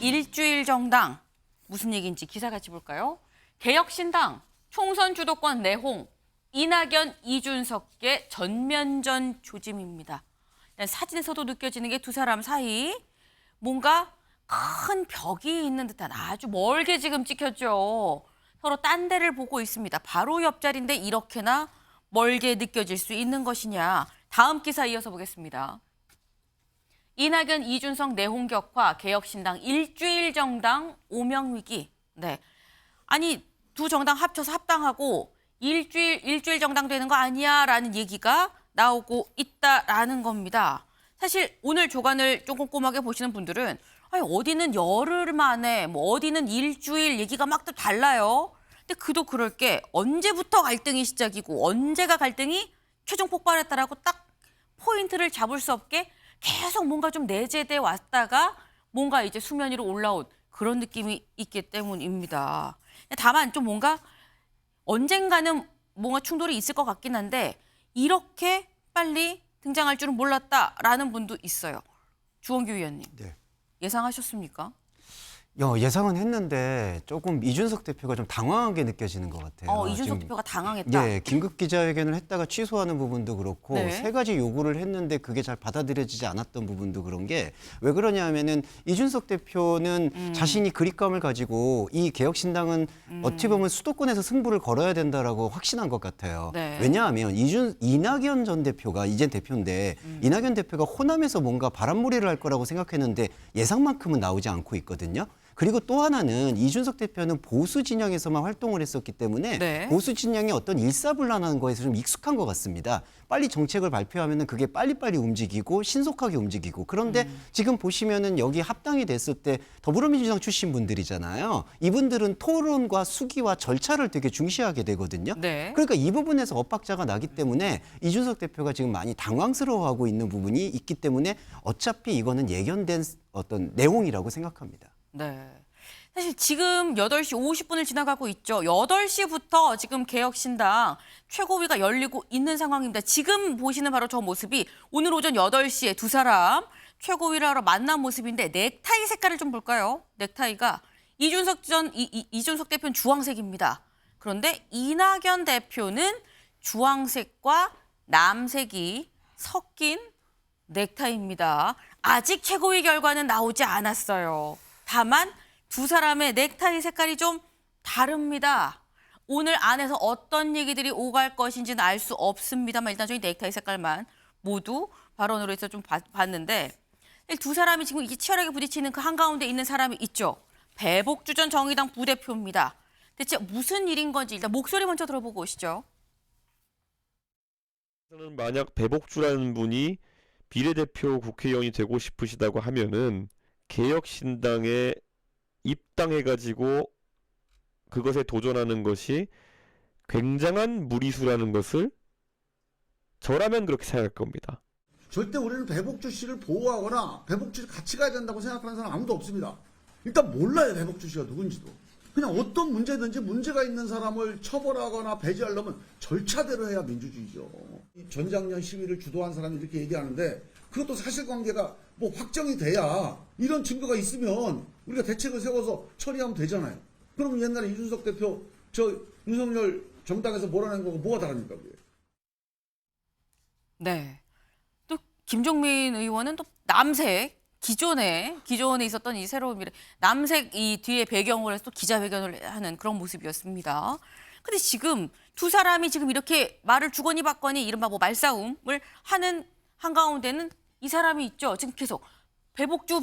일주일 정당 무슨 얘기인지 기사 같이 볼까요? 개혁신당 총선 주도권 내홍 이낙연 이준석의 전면전 조짐입니다. 일단 사진에서도 느껴지는 게 두 사람 사이 뭔가 큰 벽이 있는 듯한 아주 멀게 지금 찍혔죠. 서로 딴 데를 보고 있습니다. 바로 옆자리인데 이렇게나 멀게 느껴질 수 있는 것이냐. 다음 기사 이어서 보겠습니다. 이낙연, 이준석 내홍 격화, 개혁신당 일주일 정당 오명위기. 네, 아니 두 정당 합쳐서 합당하고 일주일 정당 되는 거 아니야라는 얘기가 나오고 있다라는 겁니다. 사실 오늘 조간을 좀 꼼꼼하게 보시는 분들은 아니, 어디는 열흘 만에 뭐 어디는 일주일 얘기가 막 또 달라요. 근데 그도 그럴 게 언제부터 갈등이 시작이고 언제가 갈등이 최종 폭발했다라고 딱 포인트를 잡을 수 없게 계속 뭔가 좀 내재돼 왔다가 뭔가 이제 수면 위로 올라온 그런 느낌이 있기 때문입니다. 다만 좀 뭔가 언젠가는 뭔가 충돌이 있을 것 같긴 한데 이렇게 빨리 등장할 줄은 몰랐다라는 분도 있어요. 주원규 위원님. 네. 예상하셨습니까? 예상은 했는데 조금 이준석 대표가 좀 당황하게 느껴지는 것 같아요. 이준석 지금, 대표가 당황했다. 예, 긴급 기자회견을 했다가 취소하는 부분도 그렇고 네. 세 가지 요구를 했는데 그게 잘 받아들여지지 않았던 부분도 그런 게 왜 그러냐면은 이준석 대표는 자신이 그립감을 가지고 이 개혁신당은 어찌 보면 수도권에서 승부를 걸어야 된다라고 확신한 것 같아요. 네. 왜냐하면 이낙연 전 대표가 이젠 대표인데 이낙연 대표가 호남에서 뭔가 바람몰이를 할 거라고 생각했는데 예상만큼은 나오지 않고 있거든요. 그리고 또 하나는 이준석 대표는 보수 진영에서만 활동을 했었기 때문에 네. 보수 진영의 어떤 일사불란한 거에서 좀 익숙한 것 같습니다. 빨리 정책을 발표하면은 그게 빨리빨리 움직이고 신속하게 움직이고 그런데 지금 보시면은 여기 합당이 됐을 때 더불어민주당 출신 분들이잖아요. 이분들은 토론과 수기와 절차를 되게 중시하게 되거든요. 네. 그러니까 이 부분에서 엇박자가 나기 때문에 이준석 대표가 지금 많이 당황스러워하고 있는 부분이 있기 때문에 어차피 이거는 예견된 어떤 내용이라고 생각합니다. 네. 사실 지금 8시 50분을 지나가고 있죠. 8시부터 지금 개혁신당 최고위가 열리고 있는 상황입니다. 지금 보시는 바로 저 모습이 오늘 오전 8시에 두 사람 최고위를 하러 만난 모습인데 넥타이 색깔을 좀 볼까요? 넥타이가 이준석 대표는 주황색입니다. 그런데 이낙연 대표는 주황색과 남색이 섞인 넥타이입니다. 아직 최고위 결과는 나오지 않았어요. 다만 두 사람의 넥타이 색깔이 좀 다릅니다. 오늘 안에서 어떤 얘기들이 오갈 것인지는 알 수 없습니다만 일단 저희 넥타이 색깔만 모두 발언으로 해서 좀 봤는데 두 사람이 지금 이게 치열하게 부딪히는 그 한가운데 있는 사람이 있죠. 배복주 전 정의당 부대표입니다. 대체 무슨 일인 건지 일단 목소리 먼저 들어보고 오시죠. 저는 만약 배복주라는 분이 비례대표 국회의원이 되고 싶으시다고 하면은 개혁신당에 입당해가지고 그것에 도전하는 것이 굉장한 무리수라는 것을 저라면 그렇게 생각할 겁니다. 절대 우리는 배복주 씨를 보호하거나 배복주 씨 같이 가야 된다고 생각하는 사람 아무도 없습니다. 일단 몰라요, 배복주 씨가 누군지도. 그냥 어떤 문제든지 문제가 있는 사람을 처벌하거나 배제하려면 절차대로 해야 민주주의죠. 전작년 시위를 주도한 사람이 이렇게 얘기하는데 그것도 사실관계가 뭐 확정이 돼야 이런 증거가 있으면 우리가 대책을 세워서 처리하면 되잖아요. 그럼 옛날에 이준석 대표 저 윤석열 정당에서 몰아낸 거가 뭐가 다릅니까? 그게? 네. 또 김종민 의원은 또 남색 기존에 있었던 이 새로운 미래 남색 이 뒤에 배경으로 해서 또 기자회견을 하는 그런 모습이었습니다. 근데 지금 두 사람이 지금 이렇게 말을 주거니 받거니 이른바 뭐 말싸움을 하는 한가운데는 이 사람이 있죠. 지금 계속 배복주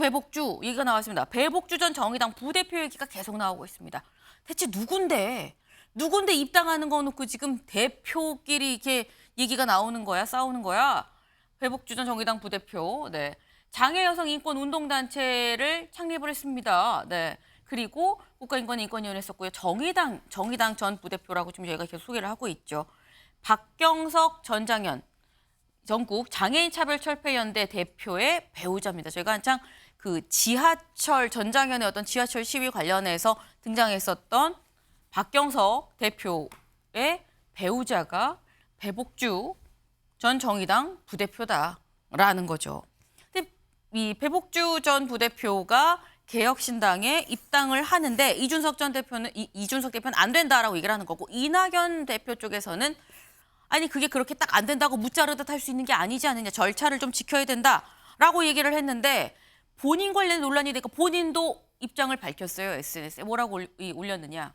얘기가 나왔습니다. 배복주 전 정의당 부대표 얘기가 계속 나오고 있습니다. 대체 누군데 입당하는 거 놓고 지금 대표끼리 이렇게 얘기가 나오는 거야? 싸우는 거야? 배복주 전 정의당 부대표. 네. 장애여성 인권 운동단체를 창립을 했습니다. 네. 그리고 국가인권위원회 했었고요. 정의당 전 부대표라고 지금 저희가 계속 소개를 하고 있죠. 박경석 전장현 전국 장애인 차별철폐연대 대표의 배우자입니다. 저희가 한창 그 지하철 전장현의 어떤 지하철 시위 관련해서 등장했었던 박경석 대표의 배우자가 배복주 전 정의당 부대표다라는 거죠. 근데 이 배복주 전 부대표가 개혁신당에 입당을 하는데 이준석 대표는 안 된다라고 얘기를 하는 거고 이낙연 대표 쪽에서는 아니 그게 그렇게 딱 안 된다고 무자르듯 할 수 있는 게 아니지 않느냐. 절차를 좀 지켜야 된다라고 얘기를 했는데 본인 관련 논란이 되니까 본인도 입장을 밝혔어요. SNS에. 뭐라고 올렸느냐.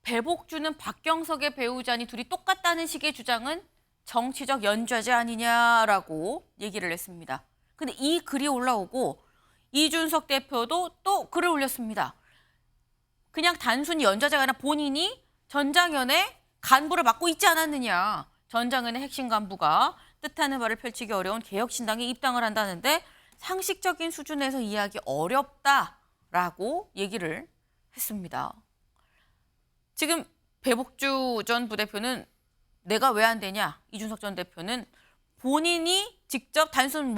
배복주는 박경석의 배우자니 둘이 똑같다는 식의 주장은 정치적 연좌제 아니냐라고 얘기를 했습니다. 근데 이 글이 올라오고 이준석 대표도 또 글을 올렸습니다. 그냥 단순히 연좌제가 아니라 본인이 전장현의 간부를 맡고 있지 않았느냐. 전장현의 핵심 간부가 뜻하는 바를 펼치기 어려운 개혁신당에 입당을 한다는데 상식적인 수준에서 이해하기 어렵다라고 얘기를 했습니다. 지금 배복주 전 부대표는 내가 왜 안 되냐. 이준석 전 대표는 본인이 직접 단순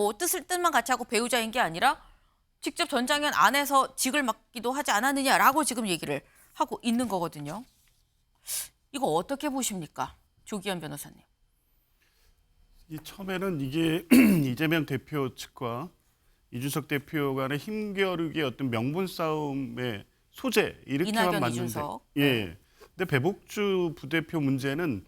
뜻만 같이 하고 배우자인 게 아니라 직접 전장현 안에서 직을 맡기도 하지 않았느냐라고 지금 얘기를 하고 있는 거거든요. 이거 어떻게 보십니까? 조기현 변호사님. 처음에는 이게 이재명 대표 측과 이준석 대표 간의 힘겨루기의 어떤 명분 싸움의 소재 이렇게만 이낙연, 봤는데, 이준석. 예. 근데 배복주 부대표 문제는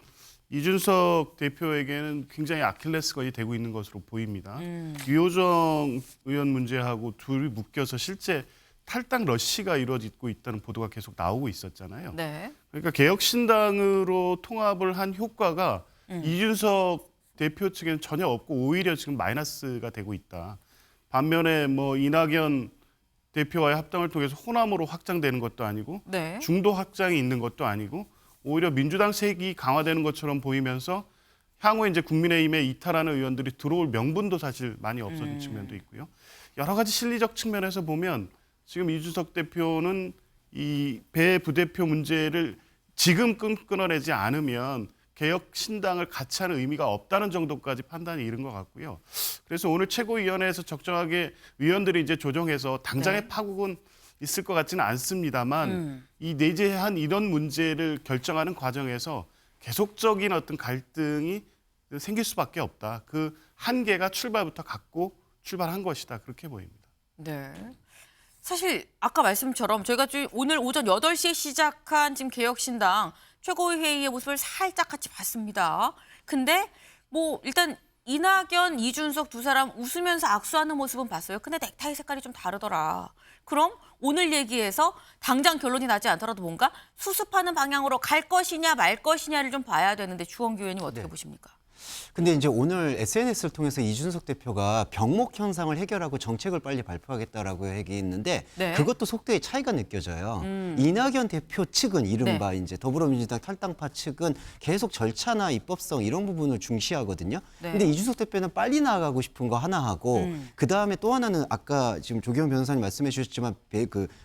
이준석 대표에게는 굉장히 아킬레스건이 되고 있는 것으로 보입니다. 유호정 의원 문제하고 둘이 묶여서 실제 탈당 러시가 이루어지고 있다는 보도가 계속 나오고 있었잖아요. 네. 그러니까 개혁신당으로 통합을 한 효과가 이준석 대표 측에는 전혀 없고 오히려 지금 마이너스가 되고 있다. 반면에 이낙연 대표와의 합당을 통해서 호남으로 확장되는 것도 아니고 네. 중도 확장이 있는 것도 아니고 오히려 민주당 색이 강화되는 것처럼 보이면서 향후에 이제 국민의힘에 이탈하는 의원들이 들어올 명분도 사실 많이 없어진 측면도 있고요. 여러 가지 실리적 측면에서 보면 지금 이준석 대표는 이 배 부대표 문제를 지금 끊어내지 않으면 개혁신당을 같이 하는 의미가 없다는 정도까지 판단이 이른 것 같고요. 그래서 오늘 최고위원회에서 적정하게 의원들이 이제 조정해서 당장의 네. 파국은 있을 것 같지는 않습니다만 이 내재한 이런 문제를 결정하는 과정에서 계속적인 어떤 갈등이 생길 수밖에 없다. 그 한계가 출발부터 갖고 출발한 것이다. 그렇게 보입니다. 네. 사실 아까 말씀처럼 저희가 오늘 오전 8시에 시작한 지금 개혁신당 최고회의의 모습을 살짝 같이 봤습니다. 근데 일단 이낙연, 이준석 두 사람 웃으면서 악수하는 모습은 봤어요. 근데 넥타이 색깔이 좀 다르더라. 그럼 오늘 얘기에서 당장 결론이 나지 않더라도 뭔가 수습하는 방향으로 갈 것이냐 말 것이냐를 좀 봐야 되는데 주원규 의원님 어떻게 보십니까? 근데 이제 오늘 SNS를 통해서 이준석 대표가 병목 현상을 해결하고 정책을 빨리 발표하겠다라고 얘기했는데 네. 그것도 속도의 차이가 느껴져요. 이낙연 대표 측은 이른바 이제 더불어민주당 탈당파 측은 계속 절차나 입법성 이런 부분을 중시하거든요. 네. 근데 이준석 대표는 빨리 나아가고 싶은 거 하나 하고 그 다음에 또 하나는 아까 지금 조기현 변호사님 말씀해 주셨지만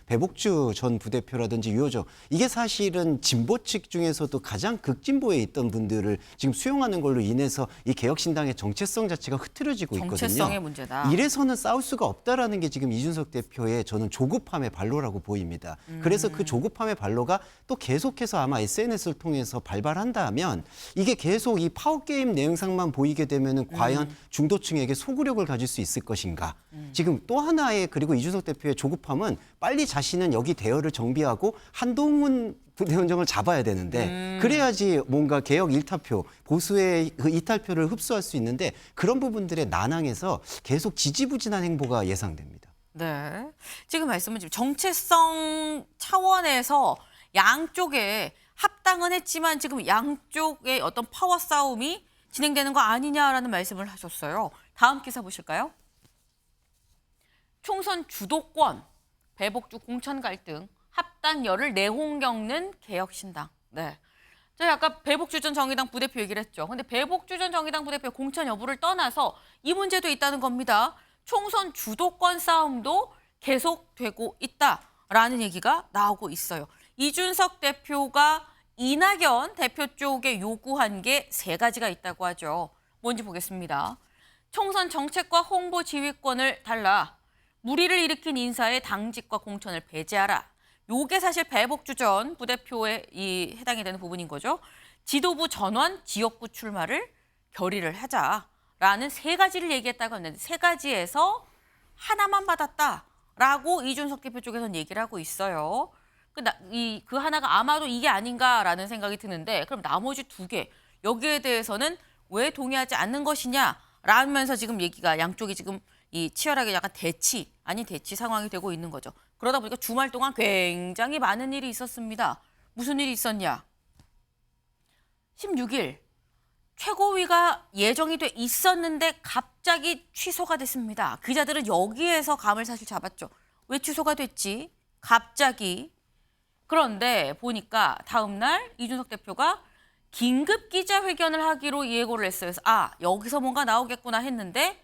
배복주 전 부대표라든지 유호정 이게 사실은 진보 측 중에서도 가장 극진보에 있던 분들을 지금 수용하는 걸로 인해서 이 개혁신당의 정체성 자체가 흐트러지고 있거든요. 정체성의 문제다. 이래서는 싸울 수가 없다라는 게 지금 이준석 대표의 저는 조급함의 발로라고 보입니다. 그래서 그 조급함의 발로가 또 계속해서 아마 SNS를 통해서 발발한다면 이게 계속 이 파워게임 내용상만 보이게 되면은 과연 중도층에게 소구력을 가질 수 있을 것인가. 지금 또 하나의 그리고 이준석 대표의 조급함은 빨리 자신은 여기 대열을 정비하고 한동훈 부대원장을 잡아야 되는데 그래야지 뭔가 개혁 일타표, 보수의 그 이탈표를 흡수할 수 있는데 그런 부분들의 난항에서 계속 지지부진한 행보가 예상됩니다. 네. 지금 말씀은 지금 정체성 차원에서 양쪽에 합당은 했지만 지금 양쪽의 어떤 파워 싸움이 진행되는 거 아니냐라는 말씀을 하셨어요. 다음 기사 보실까요? 총선 주도권, 배복주 공천 갈등, 합당열을 내홍 겪는 개혁신당. 네. 저희 아까 배복주 전 정의당 부대표 얘기를 했죠. 근데 배복주 전 정의당 부대표 공천 여부를 떠나서 이 문제도 있다는 겁니다. 총선 주도권 싸움도 계속되고 있다라는 얘기가 나오고 있어요. 이준석 대표가 이낙연 대표 쪽에 요구한 게 3가지가 있다고 하죠. 뭔지 보겠습니다. 총선 정책과 홍보 지휘권을 달라. 무리를 일으킨 인사의 당직과 공천을 배제하라. 요게 사실 배복주 전 부대표에 해당이 되는 부분인 거죠. 지도부 전원, 지역구 출마를 결의를 하자라는 3가지를 얘기했다고 했는데 3가지에서 하나만 받았다라고 이준석 대표 쪽에서는 얘기를 하고 있어요. 그 하나가 아마도 이게 아닌가라는 생각이 드는데 그럼 나머지 2개 여기에 대해서는 왜 동의하지 않는 것이냐라면서 지금 얘기가 양쪽이 지금 이 치열하게 약간 대치 아닌 대치 상황이 되고 있는 거죠. 그러다 보니까 주말 동안 굉장히 많은 일이 있었습니다. 무슨 일이 있었냐? 16일 최고위가 예정이 돼 있었는데 갑자기 취소가 됐습니다. 기자들은 여기에서 감을 사실 잡았죠. 왜 취소가 됐지? 갑자기. 그런데 보니까 다음 날 이준석 대표가 긴급 기자회견을 하기로 예고를 했어요. 그래서 여기서 뭔가 나오겠구나 했는데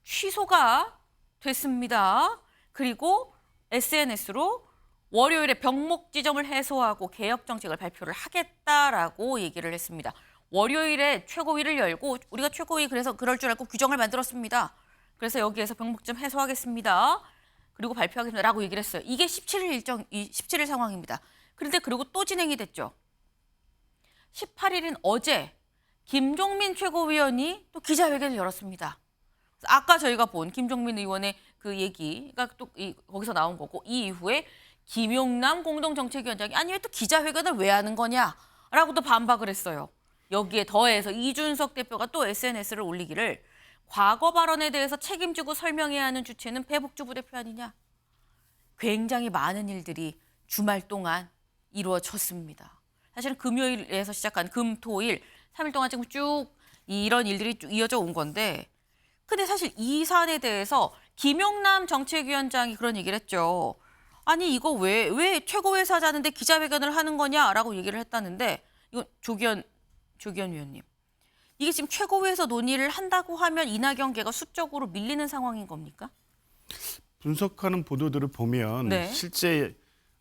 취소가 됐습니다. 그리고 SNS로 월요일에 병목 지점을 해소하고 개혁 정책을 발표를 하겠다라고 얘기를 했습니다. 월요일에 최고위를 열고 우리가 최고위 그래서 그럴 줄 알고 규정을 만들었습니다. 그래서 여기에서 병목 지점 해소하겠습니다. 그리고 발표하겠습니다라고 얘기를 했어요. 이게 17일 상황입니다. 그런데 그리고 또 진행이 됐죠. 18일인 어제 김종민 최고위원이 또 기자회견을 열었습니다. 아까 저희가 본 김종민 의원의 그 얘기가 또 거기서 나온 거고 이 이후에 김용남 공동정책위원장이 아니 왜 또 기자회견을 왜 하는 거냐라고 또 반박을 했어요. 여기에 더해서 이준석 대표가 또 SNS를 올리기를 과거 발언에 대해서 책임지고 설명해야 하는 주체는 배복주 부대표 아니냐. 굉장히 많은 일들이 주말 동안 이루어졌습니다. 사실은 금요일에서 시작한 금토일 3일 동안 지금 쭉 이런 일들이 쭉 이어져 온 건데 근데 사실 이 사안에 대해서 김용남 정책위원장이 그런 얘기를 했죠. 아니 이거 왜 최고위에서 하자는데 기자회견을 하는 거냐라고 얘기를 했다는데 이거 조기현 위원님. 이게 지금 최고위에서 논의를 한다고 하면 이낙연계가 수적으로 밀리는 상황인 겁니까? 분석하는 보도들을 보면 네. 실제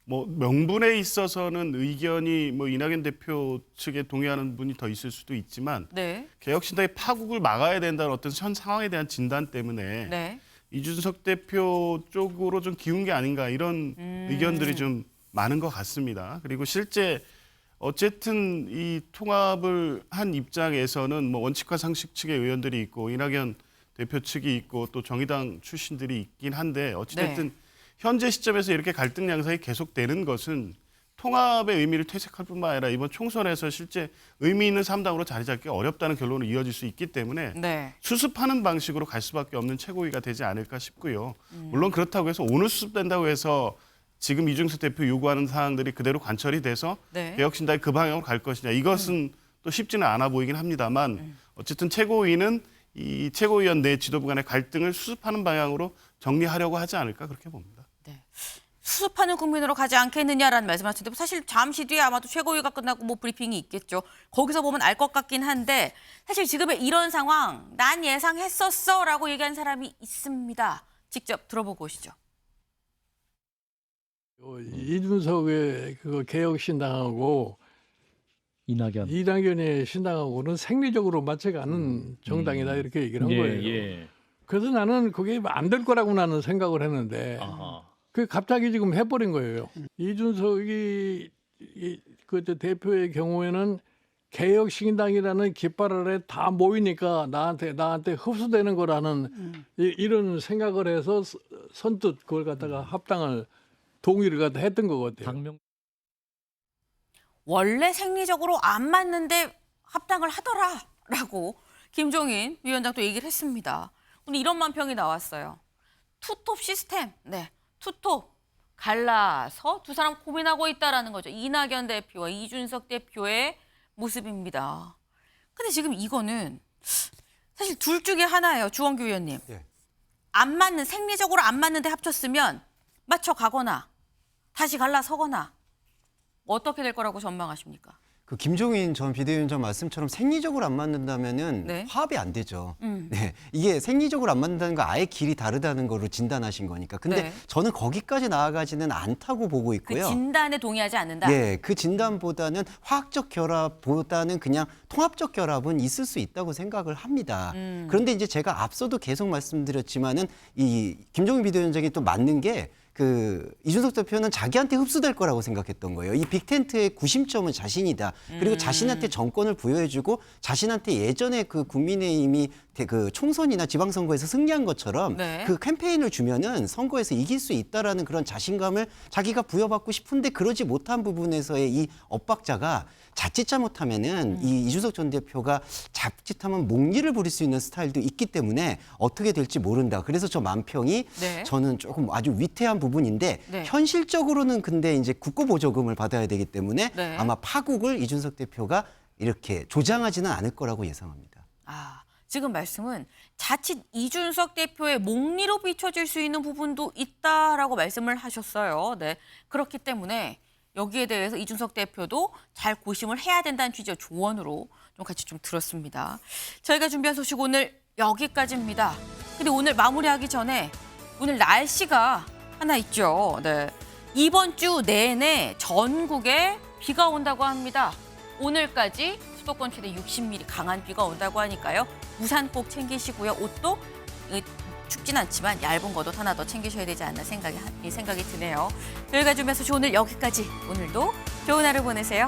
뭐 명분에 있어서는 의견이 뭐 이낙연 대표 측에 동의하는 분이 더 있을 수도 있지만 네. 개혁신당의 파국을 막아야 된다는 어떤 현 상황에 대한 진단 때문에 네. 이준석 대표 쪽으로 좀 기운 게 아닌가 이런 의견들이 좀 많은 것 같습니다. 그리고 실제 어쨌든 이 통합을 한 입장에서는 뭐 원칙과 상식 측의 의원들이 있고 이낙연 대표 측이 있고 또 정의당 출신들이 있긴 한데 어찌됐든 네. 현재 시점에서 이렇게 갈등 양상이 계속되는 것은 통합의 의미를 퇴색할 뿐만 아니라 이번 총선에서 실제 의미 있는 3당으로 자리 잡기가 어렵다는 결론으로 이어질 수 있기 때문에 네. 수습하는 방식으로 갈 수밖에 없는 최고위가 되지 않을까 싶고요. 물론 그렇다고 해서 오늘 수습된다고 해서 지금 이준석 대표 요구하는 사항들이 그대로 관철이 돼서 네. 개혁신당이 그 방향으로 갈 것이냐 이것은 또 쉽지는 않아 보이긴 합니다만 어쨌든 최고위는 이 최고위원 내 지도부 간의 갈등을 수습하는 방향으로 정리하려고 하지 않을까 그렇게 봅니다. 네. 수습하는 국민으로 가지 않겠느냐라는 말씀하셨는데 사실 잠시 뒤에 아마도 최고위가 끝나고 뭐 브리핑이 있겠죠. 거기서 보면 알 것 같긴 한데 사실 지금의 이런 상황 난 예상했었어라고 얘기한 사람이 있습니다. 직접 들어보고 오시죠. 이준석의 그 개혁신당하고 이낙연의 신당하고는 생리적으로 맞춰가는 정당이다 이렇게 얘기를 한 거예요. 그래서 나는 그게 안 될 거라고 나는 생각을 했는데 그 갑자기 지금 해버린 거예요. 이준석이 그 대표의 경우에는 개혁신당이라는 깃발 아래 다 모이니까 나한테 흡수되는 거라는 이런 생각을 해서 선뜻 그걸 갖다가 합당을 동의를 갖다 했던 것 같아요. 원래 생리적으로 안 맞는데 합당을 하더라라고 김종인 위원장도 얘기를 했습니다. 오늘 이런 만평이 나왔어요. 투톱 시스템, 네, 투톱 갈라서 두 사람 고민하고 있다라는 거죠. 이낙연 대표와 이준석 대표의 모습입니다. 근데 지금 이거는 사실 둘 중에 하나예요, 주원규 위원님. 예. 안 맞는 생리적으로 안 맞는데 합쳤으면 맞춰 가거나 다시 갈라서거나 어떻게 될 거라고 전망하십니까? 그 김종인 전 비대위원장 말씀처럼 생리적으로 안 맞는다면은 네. 화합이 안 되죠. 네, 이게 생리적으로 안 맞는다는 거 아예 길이 다르다는 거로 진단하신 거니까. 근데 네. 저는 거기까지 나아가지는 않다고 보고 그 있고요. 진단에 동의하지 않는다. 예, 그 진단보다는 화학적 결합보다는 그냥 통합적 결합은 있을 수 있다고 생각을 합니다. 그런데 이제 제가 앞서도 계속 말씀드렸지만은 이 김종인 비대위원장이 또 맞는 게 이준석 대표는 자기한테 흡수될 거라고 생각했던 거예요. 이 빅텐트의 구심점은 자신이다. 그리고 자신한테 정권을 부여해주고 자신한테 예전에 그 국민의힘이 그 총선이나 지방선거에서 승리한 것처럼 네. 그 캠페인을 주면은 선거에서 이길 수 있다라는 그런 자신감을 자기가 부여받고 싶은데 그러지 못한 부분에서의 이 엇박자가 자칫 잘못하면은 이 이준석 전 대표가 자칫하면 목리를 부릴 수 있는 스타일도 있기 때문에 어떻게 될지 모른다. 그래서 저 만평이 네. 저는 조금 아주 위태한 부분인데 네. 현실적으로는 근데 이제 국고보조금을 받아야 되기 때문에 네. 아마 파국을 이준석 대표가 이렇게 조장하지는 않을 거라고 예상합니다. 아, 지금 말씀은 자칫 이준석 대표의 목리로 비춰질 수 있는 부분도 있다라고 말씀을 하셨어요. 네. 그렇기 때문에 여기에 대해서 이준석 대표도 잘 고심을 해야 된다는 취지의 조언으로 좀 같이 좀 들었습니다. 저희가 준비한 소식 오늘 여기까지입니다. 근데 오늘 마무리하기 전에 오늘 날씨가 하나 있죠. 네. 이번 주 내내 전국에 비가 온다고 합니다. 오늘까지 수도권 최대 60mm 강한 비가 온다고 하니까요. 우산 꼭 챙기시고요. 옷도 춥진 않지만 얇은 겉옷 하나 더 챙기셔야 되지 않나 생각이 드네요. 저희가 준비한 소식 오늘 여기까지. 오늘도 좋은 하루 보내세요.